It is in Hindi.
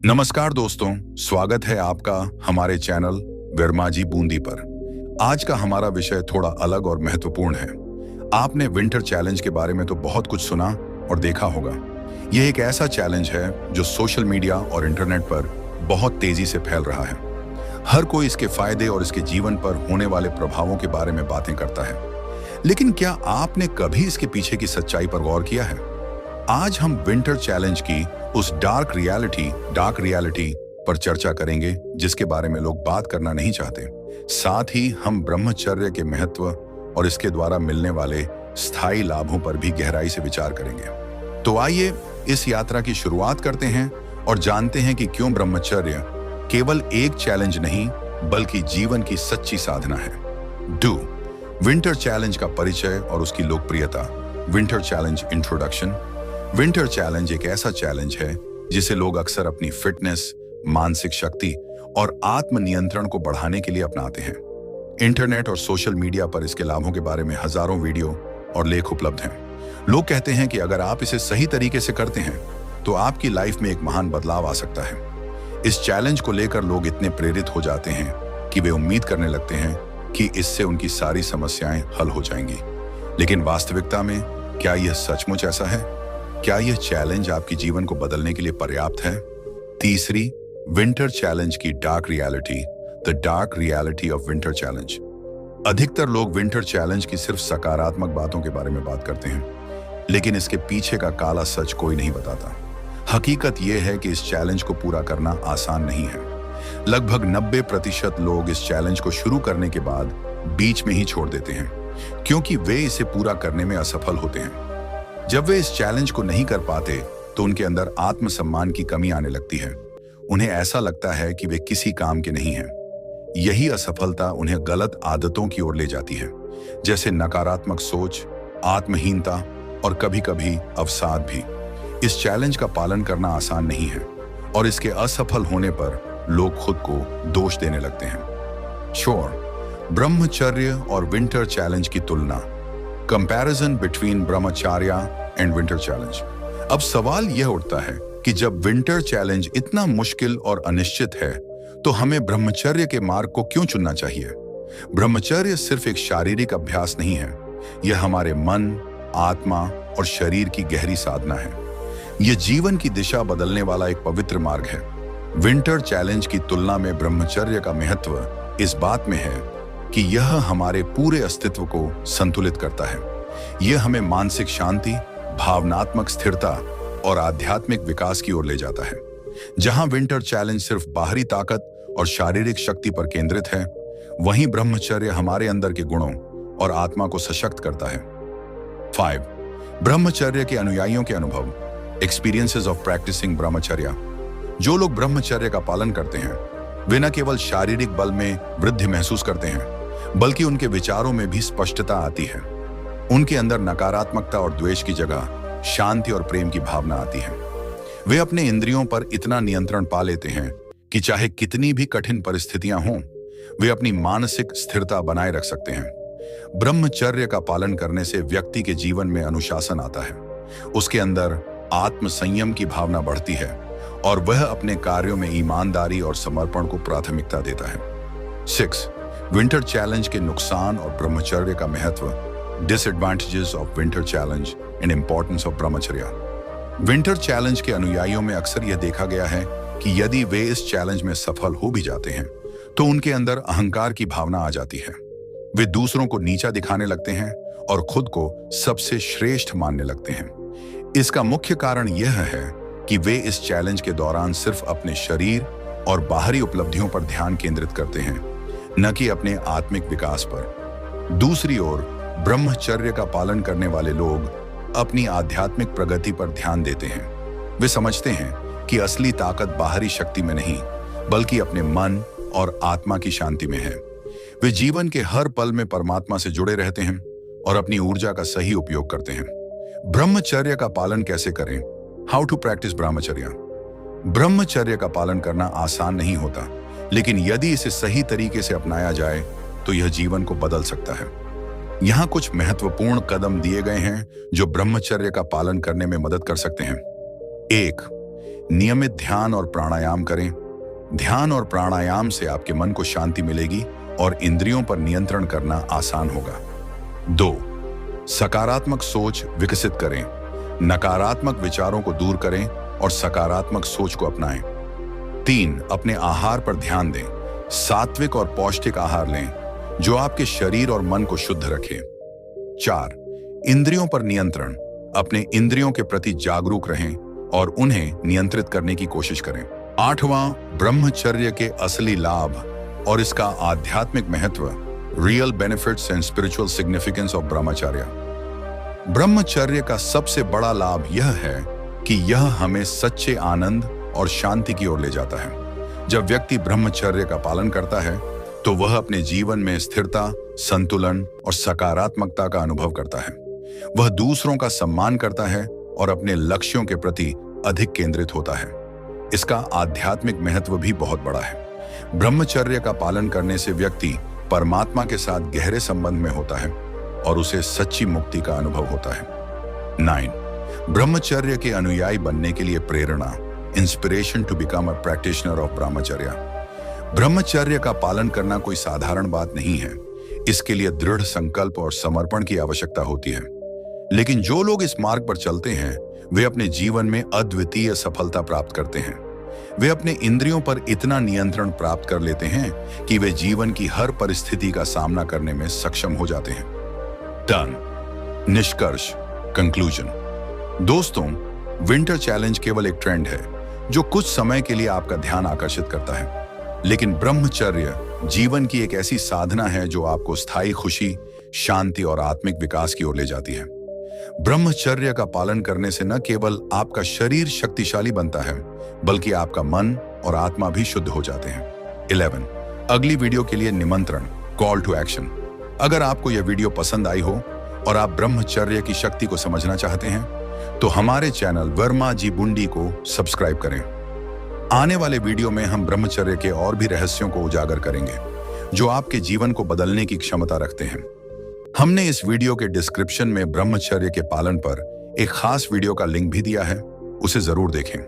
नमस्कार दोस्तों, स्वागत है आपका हमारे चैनल वर्मा जी बूंदी पर। आज का हमारा विषय थोड़ा अलग और महत्वपूर्ण है। आपने विंटर चैलेंज के बारे में तो बहुत कुछ सुना और देखा होगा। यह एक ऐसा चैलेंज है जो सोशल मीडिया और इंटरनेट पर बहुत तेजी से फैल रहा है। हर कोई इसके फायदे और इसके जीवन पर होने वाले प्रभावों के बारे में बातें करता है, लेकिन क्या आपने कभी इसके पीछे की सच्चाई पर गौर किया है? आज हम विंटर चैलेंज की उस डार्क रियलिटी पर चर्चा करेंगे जिसके बारे में लोग बात करना नहीं चाहते। साथ ही हम ब्रह्मचर्य के महत्व और इसके द्वारा मिलने वाले स्थायी लाभों पर भी गहराई से विचार करेंगे। तो आइए इस यात्रा की शुरुआत करते हैं और जानते हैं कि क्यों ब्रह्मचर्य केवल एक चैलेंज नहीं बल्कि जीवन की सच्ची साधना है। विंटर चैलेंज का परिचय और उसकी लोकप्रियता। Winter challenge introduction. Winter challenge एक ऐसा चैलेंज है जिसे लोग अक्सर अपनी फिटनेस, मानसिक शक्ति और आत्म नियंत्रण को बढ़ाने के लिए अपनाते हैं। इंटरनेट और सोशल मीडिया पर इसके लाभों के बारे में हजारों वीडियो और लेख उपलब्ध हैं। लोग कहते हैं कि अगर आप इसे सही तरीके से करते हैं तो आपकी लाइफ में एक महान बदलाव आ सकता है। इस चैलेंज को लेकर लोग इतने प्रेरित हो जाते हैं कि वे उम्मीद करने लगते हैं कि इससे उनकी सारी समस्याएं हल हो जाएंगी। लेकिन वास्तविकता में क्या यह सचमुच ऐसा है? क्या यह चैलेंज आपके जीवन को बदलने के लिए पर्याप्त है? तीसरी, विंटर चैलेंज की dark reality. The dark reality of winter challenge. अधिकतर लोग विंटर चैलेंज की सिर्फ सकारात्मक बातों के बारे में बात करते हैं, लेकिन इसके पीछे का काला सच कोई नहीं बताता। हकीकत यह है कि इस चैलेंज को पूरा करना आसान नहीं है। लगभग 90% लोग इस चैलेंज को शुरू करने के बाद बीच में ही छोड़ देते हैं, क्योंकि वे इसे पूरा करने में असफल होते हैं। जब वे इस चैलेंज को नहीं कर पाते तो उनके अंदर आत्मसम्मान की कमी आने लगती है। उन्हें ऐसा लगता है कि वे किसी काम के नहीं हैं। यही असफलता उन्हें गलत आदतों की ओर ले जाती है, जैसे नकारात्मक सोच, आत्महीनता और कभी-कभी अवसाद भी। इस चैलेंज का पालन करना आसान नहीं है और इसके असफल होने पर लोग खुद को दोष देने लगते हैं। ब्रह्मचर्य और विंटर चैलेंज की तुलना। कंपैरिजन बिटवीन ब्रह्मचर्य एंड विंटर चैलेंज। अब सवाल यह उठता है कि जब विंटर चैलेंज इतना मुश्किल और अनिश्चित है तो हमें ब्रह्मचर्य के मार्ग को क्यों चुनना चाहिए? ब्रह्मचर्य सिर्फ एक शारीरिक अभ्यास नहीं है, यह हमारे मन, आत्मा और शरीर की गहरी साधना है। यह जीवन की दिशा बदलने वाला एक पवित्र मार्ग है। विंटर चैलेंज की तुलना में ब्रह्मचर्य का महत्व इस बात में है कि यह हमारे पूरे अस्तित्व को संतुलित करता है। यह हमें मानसिक शांति, भावनात्मक स्थिरता और आध्यात्मिक विकास की ओर ले जाता है। जहां विंटर चैलेंज सिर्फ बाहरी ताकत और शारीरिक शक्ति पर केंद्रित है, वहीं ब्रह्मचर्य हमारे अंदर के गुणों और आत्मा को सशक्त करता है। 5. ब्रह्मचर्य के अनुयायियों के अनुभव। एक्सपीरियंसेस ऑफ प्रैक्टिसिंग ब्रह्मचर्य। जो लोग ब्रह्मचर्य का पालन करते हैं वे न केवल शारीरिक बल में वृद्धि महसूस करते हैं बल्कि उनके विचारों में भी स्पष्टता आती है। उनके अंदर नकारात्मकता और द्वेष की जगह शांति और प्रेम की भावना आती है। वे अपने इंद्रियों पर इतना नियंत्रण पा लेते हैं कि चाहे कितनी भी कठिन परिस्थितियां हों, वे अपनी मानसिक स्थिरता बनाए रख सकते हैं। ब्रह्मचर्य का पालन करने से व्यक्ति के जीवन में अनुशासन आता है। उसके अंदर आत्म संयम की भावना बढ़ती है और वह अपने कार्यों में ईमानदारी और समर्पण को प्राथमिकता देता है। 6. विंटर चैलेंज के नुकसान और ब्रह्मचर्य का महत्व। Disadvantages of winter challenge and importance of ब्रह्मचर्य। विंटर चैलेंज के अनुयायियों में अक्सर यह देखा गया है कि यदि वे इस चैलेंज में सफल हो भी जाते हैं तो उनके अंदर अहंकार की भावना आ जाती है। वे दूसरों को नीचा दिखाने लगते हैं और खुद को सबसे श्रेष्ठ मानने लगते हैं। इसका मुख्य कारण यह है कि वे इस चैलेंज के दौरान सिर्फ अपने शरीर और बाहरी उपलब्धियों पर ध्यान केंद्रित करते हैं, न कि अपने आत्मिक विकास पर। दूसरी ओर ब्रह्मचर्य का पालन करने वाले लोग अपनी आध्यात्मिक प्रगति पर ध्यान देते हैं। वे समझते हैं कि असली ताकत बाहरी शक्ति में नहीं बल्कि अपने मन और आत्मा की शांति में है। वे जीवन के हर पल में परमात्मा से जुड़े रहते हैं और अपनी ऊर्जा का सही उपयोग करते हैं। ब्रह्मचर्य का पालन कैसे करें? हाउ टू प्रैक्टिस ब्रह्मचर्य। ब्रह्मचर्य का पालन करना आसान नहीं होता, लेकिन यदि इसे सही तरीके से अपनाया जाए तो यह जीवन को बदल सकता है। यहाँ कुछ महत्वपूर्ण कदम दिए गए हैं जो ब्रह्मचर्य का पालन करने में मदद कर सकते हैं। 1. नियमित ध्यान और प्राणायाम करें। ध्यान और प्राणायाम से आपके मन को शांति मिलेगी और इंद्रियों पर नियंत्रण करना आसान होगा। 2. सकारात्मक सोच विकसित करें। नकारात्मक विचारों को दूर करें और सकारात्मक सोच को अपनाएं। 3. अपने आहार पर ध्यान दें। सात्विक और पौष्टिक आहार लें जो आपके शरीर और मन को शुद्ध रखे। 4. इंद्रियों पर नियंत्रण। अपने इंद्रियों के प्रति जागरूक रहें और उन्हें नियंत्रित करने की कोशिश करें। 8वां, ब्रह्मचर्य के असली लाभ और इसका आध्यात्मिक महत्व। Real benefits and spiritual significance of brahmacharya. ब्रह्मचर्य का सबसे बड़ा लाभ यह है कि यह हमें सच्चे आनंद और शांति की ओर ले जाता है। जब व्यक्ति ब्रह्मचर्य का पालन करता है तो वह अपने जीवन में स्थिरता, संतुलन और सकारात्मकता का अनुभव करता है। वह दूसरों का सम्मान करता है और अपने लक्ष्यों के प्रति अधिक केंद्रित होता है। इसका आध्यात्मिक महत्व भी बहुत बड़ा है। ब्रह्मचर्य का पालन करने से व्यक्ति परमात्मा के साथ गहरे संबंध में होता है और उसे सच्ची मुक्ति का अनुभव होता है। 9. ब्रह्मचर्य के अनुयायी बनने के लिए प्रेरणा। Inspiration to become a practitioner of brahmacharya. ब्रह्मचर्य का पालन करना कोई साधारण बात नहीं है। इसके लिए दृढ़ संकल्प और समर्पण की आवश्यकता होती है। लेकिन जो लोग इस मार्ग पर चलते हैं वे अपने जीवन में अद्वितीय सफलता प्राप्त करते हैं। वे अपने इंद्रियों पर इतना नियंत्रण प्राप्त कर लेते हैं कि वे जीवन की हर परिस्थिति का सामना करने में सक्षम हो जाते हैं। डन। निष्कर्ष, कंक्लूजन। दोस्तों, विंटर चैलेंज केवल एक ट्रेंड है जो कुछ समय के लिए आपका ध्यान आकर्षित करता है, लेकिन ब्रह्मचर्य जीवन की एक ऐसी साधना है जो आपको स्थायी खुशी, शांति और आत्मिक विकास की ओर ले जाती है। ब्रह्मचर्य का पालन करने से न केवल आपका शरीर शक्तिशाली बनता है बल्कि आपका मन और आत्मा भी शुद्ध हो जाते हैं। 11. अगली वीडियो के लिए निमंत्रण, कॉल टू एक्शन। अगर आपको यह वीडियो पसंद आई हो और आप ब्रह्मचर्य की शक्ति को समझना चाहते हैं तो हमारे चैनल वर्मा जी बूंदी को सब्सक्राइब करें। आने वाले वीडियो में हम ब्रह्मचर्य के और भी रहस्यों को उजागर करेंगे जो आपके जीवन को बदलने की क्षमता रखते हैं। हमने इस वीडियो के डिस्क्रिप्शन में ब्रह्मचर्य के पालन पर एक खास वीडियो का लिंक भी दिया है, उसे जरूर देखें।